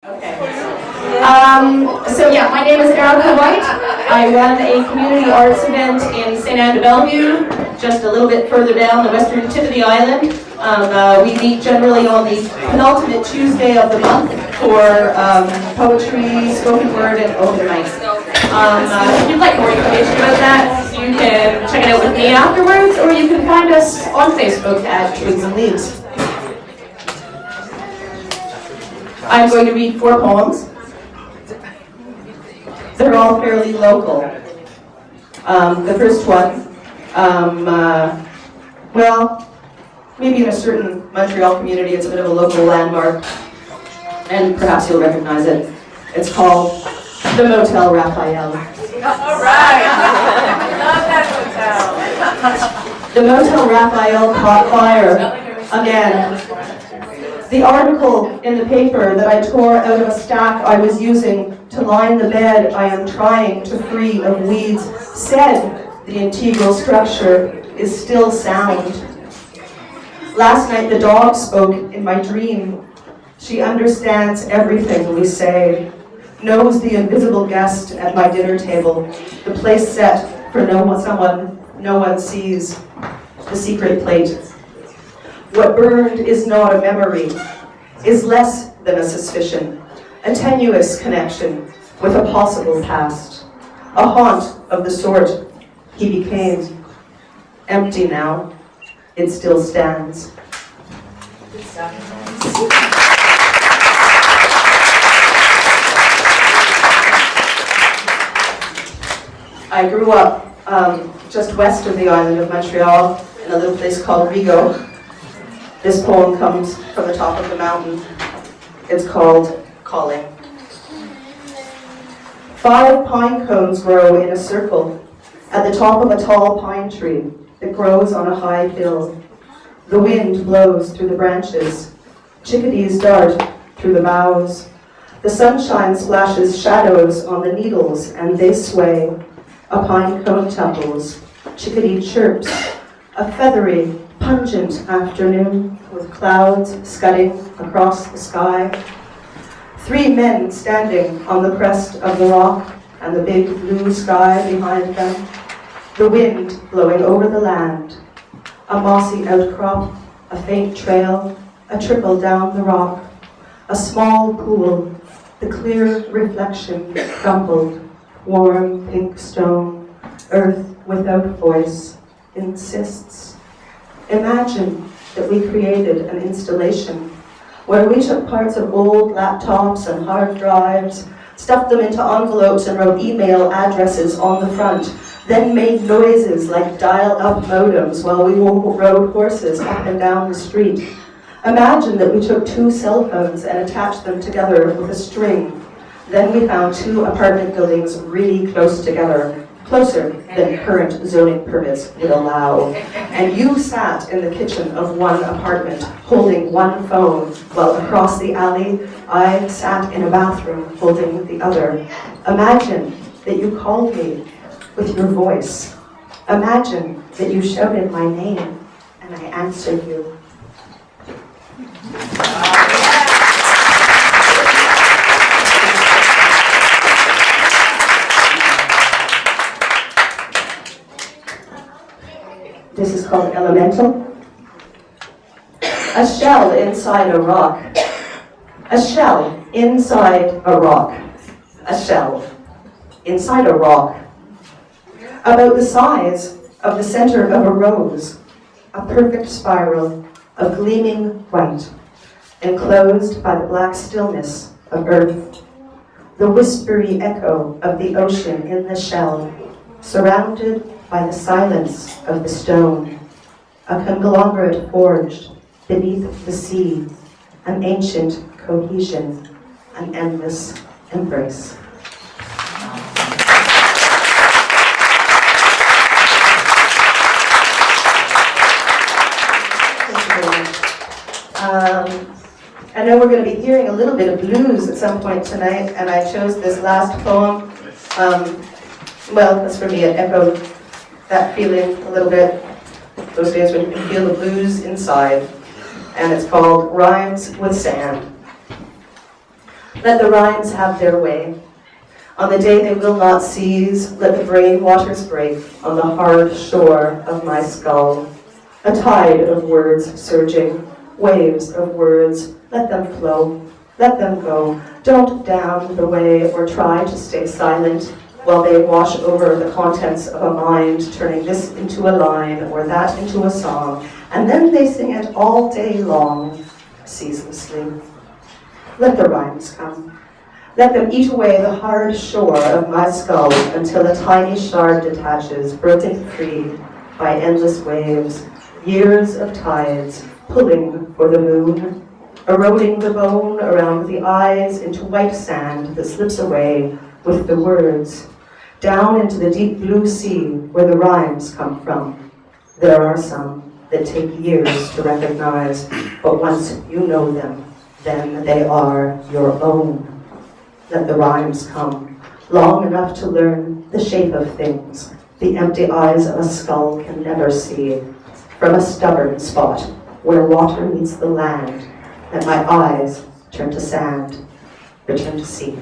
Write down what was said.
Okay. My name is Erika White. I run a community arts event in St. Anne de Bellevue, just a little bit further down the western tip of the island. We meet generally on the penultimate Tuesday of the month for poetry, spoken word, and open mic. If you'd like more information about that, you can check it out with me afterwards, or you can find us on Facebook at Twigs and Leaves. I'm going to read 4 poems. They're all fairly local. The first one, maybe in a certain Montreal community, it's a bit of a local landmark, and perhaps you'll recognize it. It's called the Motel Raphael. All right. Love that motel. The Motel Raphael caught fire again. The article in the paper that I tore out of a stack I was using to line the bed I am trying to free of weeds said the integral structure is still sound. Last night the dog spoke in my dream. She understands everything we say, knows the invisible guest at my dinner table, the place set for no one sees, the secret plate. What burned is not a memory, is less than a suspicion, a tenuous connection with a possible past, a haunt of the sort he became. Empty now, it still stands. I grew up just west of the island of Montreal in a little place called Rigaud. This poem comes from the top of the mountain. It's called Calling. 5 pine cones grow in a circle at the top of a tall pine tree that grows on a high hill. The wind blows through the branches. Chickadees dart through the boughs. The sunshine splashes shadows on the needles and they sway. A pine cone tumbles. Chickadee chirps. A feathery, pungent afternoon with clouds scudding across the sky. 3 men standing on the crest of the rock and the big blue sky behind them. The wind blowing over the land. A mossy outcrop, a faint trail, a trickle down the rock. A small pool, the clear reflection crumpled, warm pink stone, earth without voice, insists. Imagine that we created an installation where we took parts of old laptops and hard drives, stuffed them into envelopes and wrote email addresses on the front, then made noises like dial-up modems while we rode horses up and down the street. Imagine that we took 2 cell phones and attached them together with a string. Then we found 2 apartment buildings really close together, closer than current zoning permits would allow. And you sat in the kitchen of one apartment, holding one phone, while across the alley, I sat in a bathroom holding the other. Imagine that you called me with your voice. Imagine that you shouted my name, and I answered you. This is called Elemental. A shell inside a rock. A shell inside a rock. A shell inside a rock. About the size of the center of a rose. A perfect spiral of gleaming white, enclosed by the black stillness of earth. The whispery echo of the ocean in the shell, surrounded by the silence of the stone, a conglomerate forged beneath the sea, an ancient cohesion, an endless embrace. Thank you very much. I know we're going to be hearing a little bit of blues at some point tonight, and I chose this last poem. As for me, it echoed that feeling a little bit, those days when you can feel the blues inside, and it's called Rhymes with Sand. Let the rhymes have their way. On the day they will not cease, let the brain waters break on the hard shore of my skull. A tide of words surging, waves of words, let them flow, let them go. Don't down the way or try to stay silent while they wash over the contents of a mind, turning this into a line or that into a song, and then they sing it all day long, ceaselessly. Let the rhymes come. Let them eat away the hard shore of my skull until a tiny shard detaches, broken free by endless waves, years of tides pulling for the moon, eroding the bone around the eyes into white sand that slips away with the words, down into the deep blue sea where the rhymes come from. There are some that take years to recognize, but once you know them, then they are your own. Let the rhymes come, long enough to learn the shape of things the empty eyes of a skull can never see, from a stubborn spot where water meets the land, let my eyes turn to sand, return to sea.